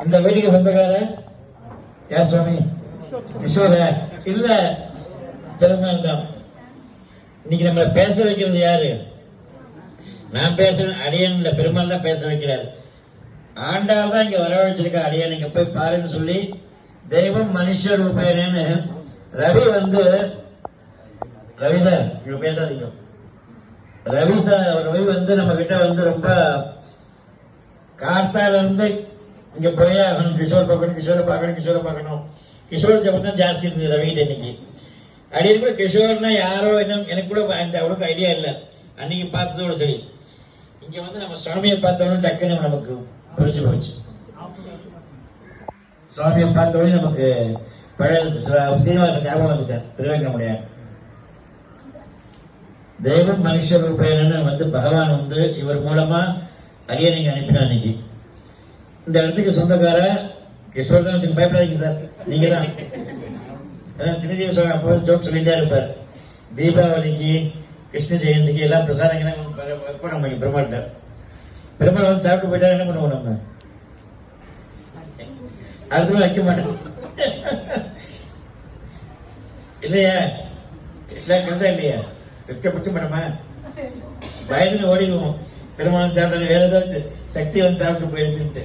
இந்த வீட்டுக்கு சொந்தக்கார யார் சுவாமி? கிஷோர இல்ல, பெருமாள் தான். இன்னைக்கு நம்ம பேச வைக்கிறது யாரு? நான் பேசுறேன், அடியன் இல்ல, பெருமாள் தான் பேச வைக்கிறார். ஆண்டாள் தான் இங்க வரவழைச்சிருக்க. அடியன் நீங்க போய் பாருன்னு சொல்லி தெய்வம் மனுஷர் ரூபேனேன்னு ரவி வந்து, ரவி சார் இங்க பேசாதீங்க. ரவி வந்து நம்ம கிட்ட வந்து ரொம்ப கார்த்தால இருந்து இங்க போய் ஆகணும், கிஷோர் பார்க்கணும், கிஷோரை பார்க்கணும், கிஷோரை பார்க்கணும். கிஷோர் ஜபம் தான் ஜாஸ்தி இருந்தது ரவிகிட்ட இன்னைக்கு. அடியன் கூட கிஷோர்னா யாரோ என்ன, எனக்கு கூட அந்த அவ்வளவுக்கு ஐடியா இல்லை அன்னைக்கு பார்த்ததோட. சரி, இங்க வந்து நம்ம சுவாமியை பார்த்தோன்னு டக்குன்னு நமக்கு புரிஞ்சு போச்சு. சுவாமியை பார்த்தோடனே நமக்கு பழைய சீனிவாசன் ஞாபகம் வந்துட்டார். திருவேங்கடமுடியார் தெய்வம் மனுஷ ரூபேனன்னு வந்து பகவான் வந்து இவர் மூலமா அரியணைக்கு அனுப்பினார். இன்னைக்கு இந்த இடத்துக்கு சொந்தக்கார கிஷோர் தான். பயப்படாதீங்க சார், நீங்க தான். திருதேவ சுவாமி அப்போ ஜோக் சொல்லிட்டே இருப்பார். தீபாவளிக்கு, கிருஷ்ண ஜெயந்திக்கு எல்லா பிரசாதங்களும் நம்ம பெருமாள்கிட்ட. பெருமாள் வந்து சாப்பிட்டு போயிட்டா என்ன பண்ணுவோம்? நம்ம அடுத்த வைக்க மாட்டோம் இல்லையா? கண்டா இல்லையா? வைக்க மாட்டோமா? பயத்துல ஓடிடுவோம். பெருமாள் சாப்பிட்டு வேற ஏதாவது சக்தி வந்து சாப்பிட்டு போயிட்டு.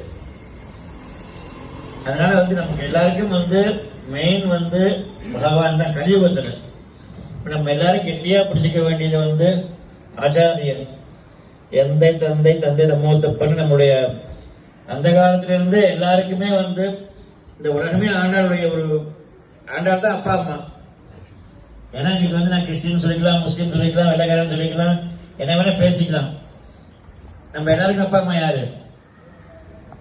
அதனால வந்து நமக்கு எல்லாருக்கும் வந்து மெயின் வந்து பகவான் தான். கலியுகத்துல நம்ம எல்லாரும் கெட்டியா பிடிச்சிக்க வேண்டியது வந்து ஆச்சாரியன். எந்தை தந்தை தந்தை மூத்தப்பன். நம்முடைய அந்த காலத்திலிருந்து எல்லாருக்குமே வந்து இந்த உலகமே ஆண்டாளுடைய ஒரு ஆண்டாள் தான் அப்பா அம்மா. ஏன்னா இன்னைக்கு வந்து நான் கிறிஸ்டின் சொல்லிக்கலாம், முஸ்லீம் சொல்லிக்கலாம், வெள்ளைக்காரன் சொல்லிக்கலாம், என்ன வேணா பேசிக்கலாம். நம்ம எல்லாருக்கும் அப்பா அம்மா யாரு?